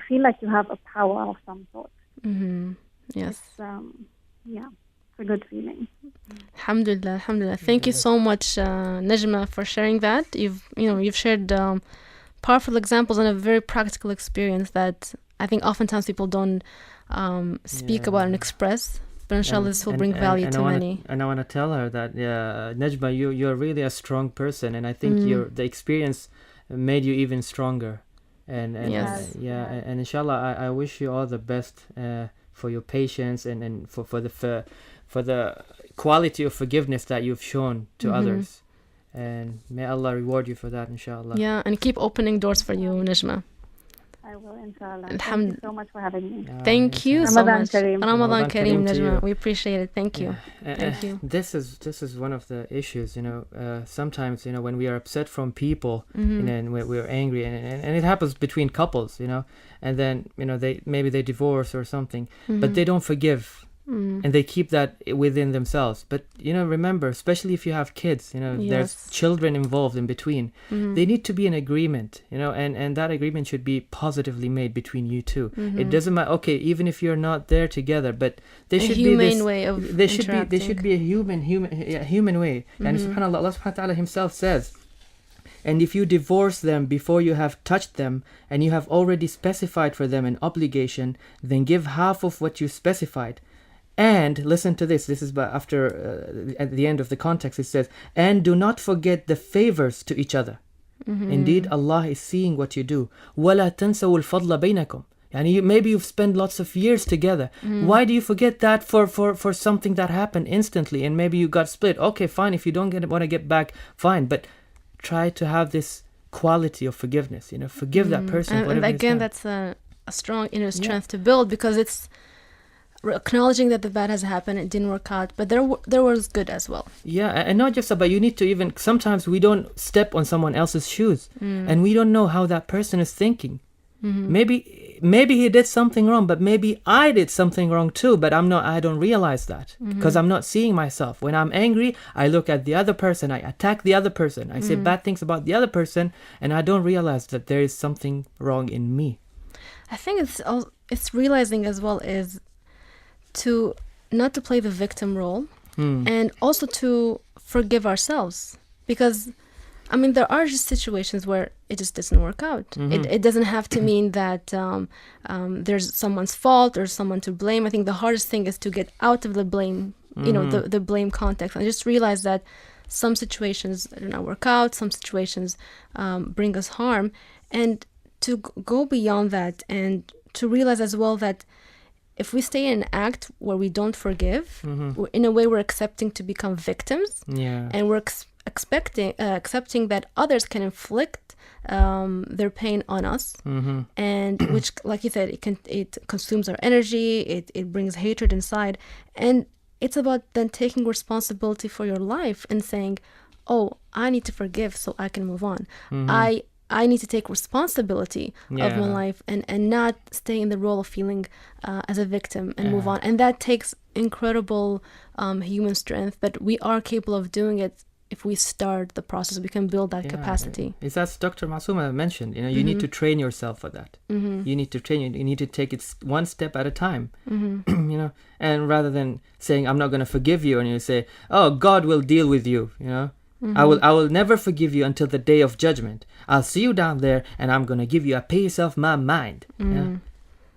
feel like you have a power of some sort. Yes. It's a good feeling. Alhamdulillah. Thank you so much, Najma, for sharing that. You've shared powerful examples and a very practical experience that I think oftentimes people don't speak about and express, but inshallah this will bring value to many. And I want to tell her that Najma, you're really a strong person, and I think the experience made you even stronger. And inshallah I wish you all the best for your patience and for the quality of forgiveness that you've shown to others, and may Allah reward you for that, inshallah. And keep opening doors for you, Najma. I will, inshallah. Thank you so much for having me. Thank you so much. Kareem. Ramadan Kareem, Najma. We appreciate it. Thank you. Thank you. This is one of the issues, sometimes, when we are upset from people, and we're angry, and it happens between couples, and then, they divorce or something, but they don't forgive. And they keep that within themselves. But remember, especially if you have kids, there's children involved in between. They need to be in agreement, and that agreement should be positively made between you two. It doesn't matter. Okay, even if you're not there together, but there should be this way of there should be a human way. And subhanallah, Allah subhanahu wa ta'ala himself says, and if you divorce them before you have touched them, and you have already specified for them an obligation, then give half of what you specified. And listen to this. This is after at the end of the context. It says, and do not forget the favors to each other. Indeed, Allah is seeing what you do. وَلَا تَنْسَوُا الْفَضْلَ بَيْنَكُمْ. And maybe you've spent lots of years together. Why do you forget that for something that happened instantly, and maybe you got split? Okay, fine. If you don't want to get back, fine. But try to have this quality of forgiveness. Forgive that person. And again, that's a strong inner strength to build, because it's acknowledging that the bad has happened, it didn't work out, but there was good as well. And not just about, you need to sometimes we don't step on someone else's shoes, and we don't know how that person is thinking. Maybe he did something wrong, but maybe I did something wrong too, but I don't realize that, because I'm not seeing myself. When I'm angry, I look at the other person, I attack the other person, I say bad things about the other person, and I don't realize that there is something wrong in me. I think it's realizing as well is to not to play the victim role, and also to forgive ourselves, because there are just situations where it just doesn't work out. It doesn't have to mean that there's someone's fault or someone to blame. I think the hardest thing is to get out of the blame, the blame context, and just realize that some situations do not work out, some situations bring us harm, and to go beyond that, and to realize as well that if we stay in an act where we don't forgive, in a way we're accepting to become victims, and we're accepting that others can inflict their pain on us, and which, like you said, it consumes our energy, it brings hatred inside, and it's about then taking responsibility for your life and saying, oh, I need to forgive so I can move on. I need to take responsibility of my life and not stay in the role of feeling as a victim and move on. And that takes incredible human strength, but we are capable of doing it. If we start the process, we can build that capacity. It's as Dr. Masouma mentioned, you need to train yourself for that. You need to train, you need to take it one step at a time, and rather than saying, I'm not going to forgive you, and you say, oh, God will deal with you, I will never forgive you until the day of judgment. I'll see you down there, and I'm going to give you a piece of my mind.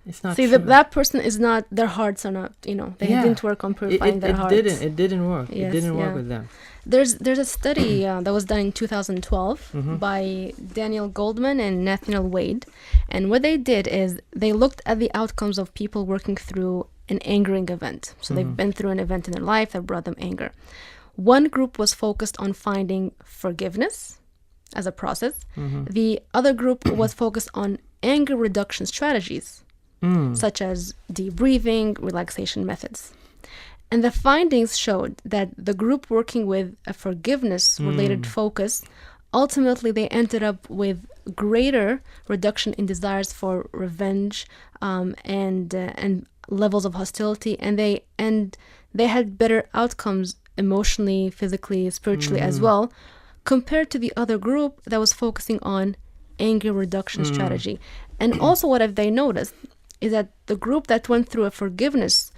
It's not true. That person is not, their hearts are not, they didn't work on purifying their hearts. It didn't work. Yes, it didn't work with them. There's a study that was done in 2012 by Daniel Goldman and Nathaniel Wade. And what they did is they looked at the outcomes of people working through an angering event. So they've been through an event in their life that brought them anger. One group was focused on finding forgiveness as a process. The other group was focused on anger reduction strategies, such as deep breathing, relaxation methods. And the findings showed that the group working with a forgiveness-related focus, ultimately they ended up with greater reduction in desires for revenge and levels of hostility, and they had better outcomes emotionally, physically, spiritually as well, compared to the other group that was focusing on anger reduction strategy. And also what have they noticed is that the group that went through a forgiveness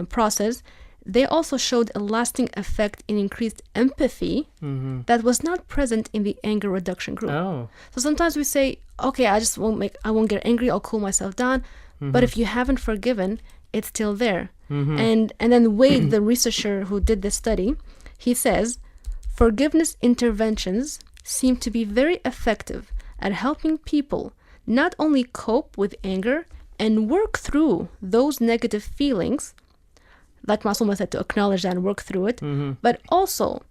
process, they also showed a lasting effect in increased empathy that was not present in the anger reduction group. So sometimes we say, okay, I won't get angry, I'll cool myself down. But if you haven't forgiven, it's still there. And then Wade, the researcher who did this study, he says, forgiveness interventions seem to be very effective at helping people not only cope with anger and work through those negative feelings, like Masouma said, to acknowledge that and work through it, but also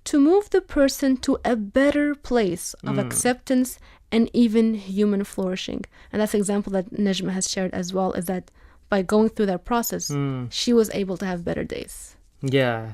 to move the person to a better place of acceptance and even human flourishing. And that's the example that Najma has shared as well, is that by going through that process, she was able to have better days. Yeah.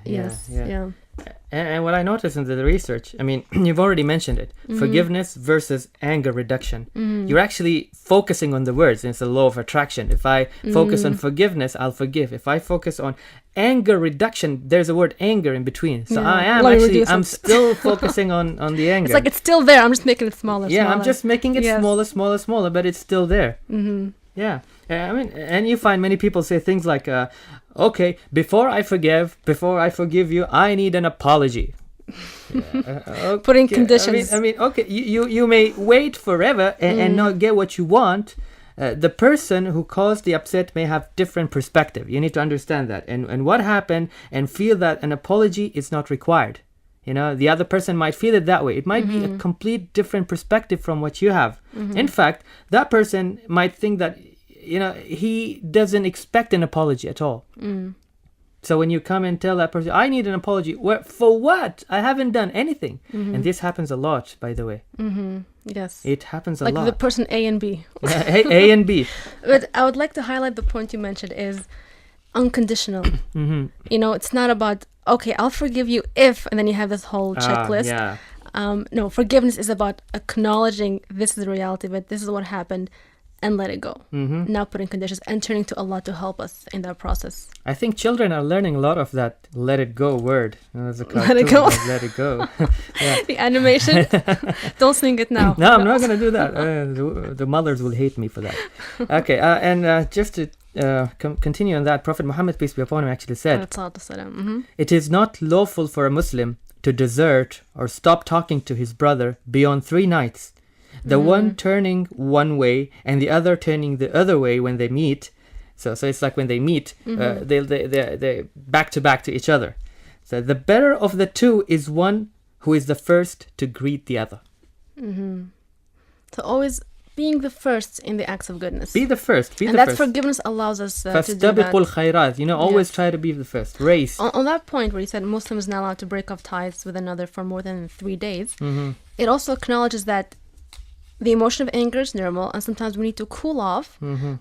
And what I noticed in the research, I mean, you've already mentioned it, forgiveness versus anger reduction. You're actually focusing on the words, and it's a law of attraction. If I focus on forgiveness, I'll forgive. If I focus on anger reduction, there's a word anger in between. So I'm still focusing on the anger. It's like it's still there, I'm just making it smaller. I'm just making it smaller, but it's still there. Yeah. I mean, and you find many people say things like, okay, before I forgive you, I need an apology. Okay. Putting conditions. I mean, okay, you may wait forever and not get what you want. The person who caused the upset may have different perspective. You need to understand that. And what happened, and feel that an apology is not required. The other person might feel it that way. It might be a complete different perspective from what you have. In fact, that person might think that, he doesn't expect an apology at all. So when you come and tell that person, I need an apology, for what? I haven't done anything. And this happens a lot, by the way. Yes. It happens a lot. Like the person A and B. A and B. But I would like to highlight the point you mentioned is unconditional. It's not about, okay, I'll forgive you if, and then you have this whole checklist. No, forgiveness is about acknowledging this is the reality of it, this is what happened, and let it go. Not putting conditions and turning to Allah to help us in that process. I think children are learning a lot of that let it go word. There's a let it go. Let it go. The animation. Don't sing it now. No, I'm not going to do that. The mothers will hate me for that. Okay, and just to continue on that, Prophet Muhammad, peace be upon him, actually said, it is not lawful for a Muslim to desert or stop talking to his brother beyond 3 nights. The one turning one way and the other turning the other way when they meet. So it's like when they meet, they're back to back to each other. So the better of the two is one who is the first to greet the other. So always being the first in the acts of goodness. Be the first. And that forgiveness allows us to do that. khairat. Always try to be the first. Race. On that point where you said Muslims are not allowed to break off ties with another for more than 3 days, it also acknowledges that the emotion of anger is normal, and sometimes we need to cool off,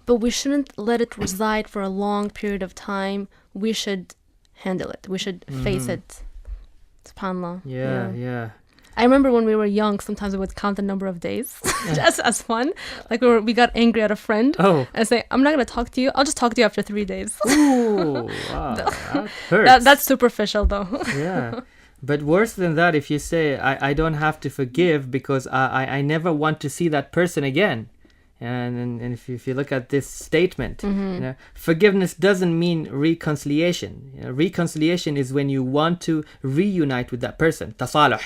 but we shouldn't let it reside for a long period of time. We should handle it. We should face it. SubhanAllah. Yeah. I remember when we were young, sometimes we would count the number of days just as fun. Like we got angry at a friend and say, I'm not going to talk to you. I'll just talk to you after 3 days. Ooh, wow. That hurts. That's superficial though. Yeah. But worse than that, if you say, I don't have to forgive because I never want to see that person again. And if you look at this statement, forgiveness doesn't mean reconciliation. Reconciliation is when you want to reunite with that person. Tasaluh.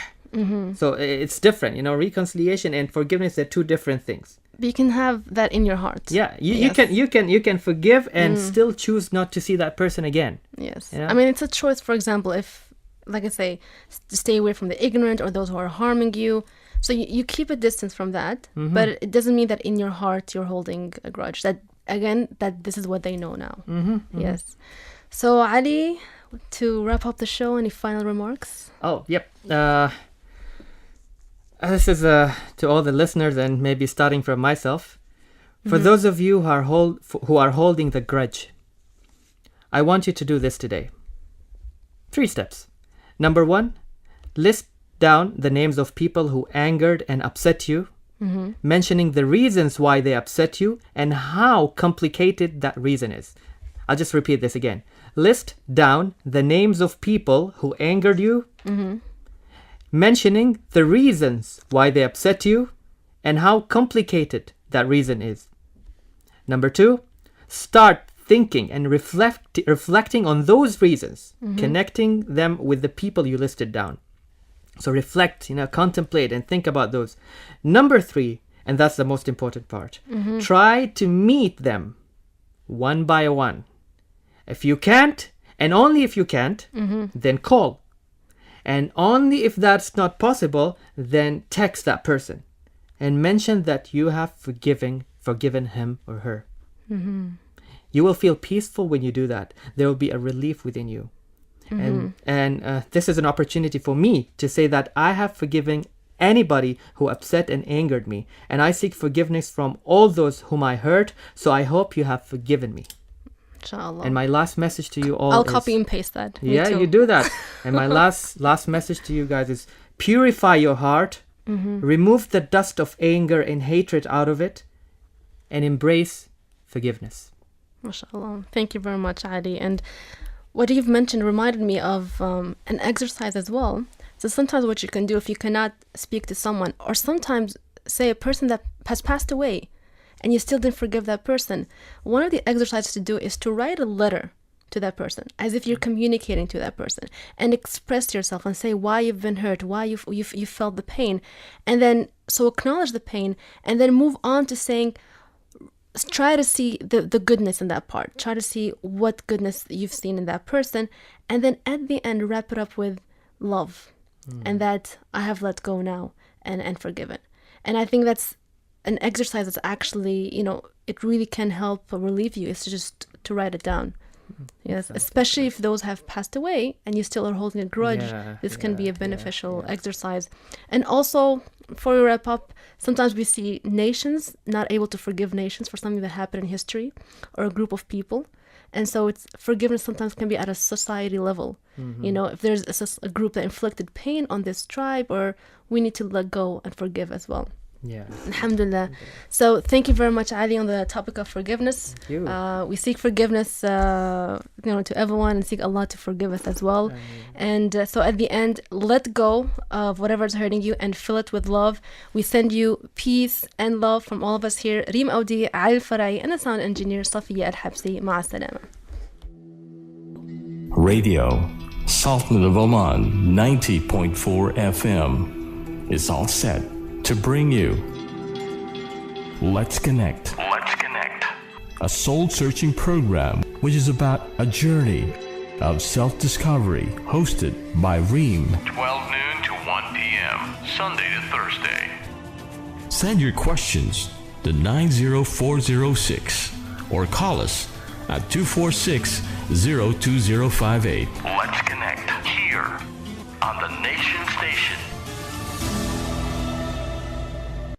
So it's different. Reconciliation and forgiveness are two different things. But you can have that in your heart. Yeah, you can forgive and still choose not to see that person again. Yes. I mean, it's a choice. For example, if, like I say, stay away from the ignorant or those who are harming you. So you keep a distance from that, but it doesn't mean that in your heart you're holding a grudge. That this is what they know now. Yes. So Ali, to wrap up the show, any final remarks? Oh, yep. This is to all the listeners and maybe starting from myself. For those of you who are holding the grudge, I want you to do this today. 3 steps. Number 1, list down the names of people who angered and upset you, mentioning the reasons why they upset you and how complicated that reason is. I'll just repeat this again. List down the names of people who angered you, mentioning the reasons why they upset you and how complicated that reason is. Number 2, start thinking and reflecting on those reasons, connecting them with the people you listed down. So reflect, contemplate and think about those. Number 3, and that's the most important part, try to meet them one by one. If you can't, and only if you can't, then call. And only if that's not possible, then text that person and mention that you have forgiven him or her. You will feel peaceful when you do that. There will be a relief within you. And this is an opportunity for me to say that I have forgiven anybody who upset and angered me, and I seek forgiveness from all those whom I hurt. So I hope you have forgiven me. Inshallah. And my last message to you all I'll copy and paste that. Yeah, you do that. And my last message to you guys is purify your heart, remove the dust of anger and hatred out of it, and embrace forgiveness. MashaAllah. Thank you very much, Ali. And what you've mentioned reminded me of an exercise as well. So sometimes what you can do if you cannot speak to someone, or sometimes say a person that has passed away and you still didn't forgive that person, one of the exercises to do is to write a letter to that person as if you're communicating to that person and express yourself and say why you've been hurt, why you felt the pain, and then so acknowledge the pain and then move on to saying, try to see the goodness in that part. Try to see what goodness you've seen in that person. And then at the end, wrap it up with love. And that I have let go now and forgiven. And I think that's an exercise that's actually, it really can help relieve you. It's just to write it down. Yes, especially if those have passed away and you still are holding a grudge, this can be a beneficial exercise. And also, before we wrap up, sometimes we see nations not able to forgive nations for something that happened in history or a group of people. And so forgiveness sometimes can be at a society level. If there's a group that inflicted pain on this tribe, or we need to let go and forgive as well. Yeah. Alhamdulillah. So thank you very much, Ali, on the topic of forgiveness. Thank you. We seek forgiveness, to everyone, and seek Allah to forgive us as well. And so at the end, let go of whatever's hurting you and fill it with love. We send you peace and love from all of us here. Rym Aoudia, Ali Al Farai, and the sound engineer Safiya Al Habsi. Ma'a salama. Radio, Sultan of Oman, 90.4 FM is all set to bring you Let's Connect. Let's connect. A soul-searching program which is about a journey of self-discovery, hosted by Rym. 12 noon to 1 p.m. Sunday to Thursday. Send your questions to 90406 or call us at 246-02058. Let's connect here on the Nation Station.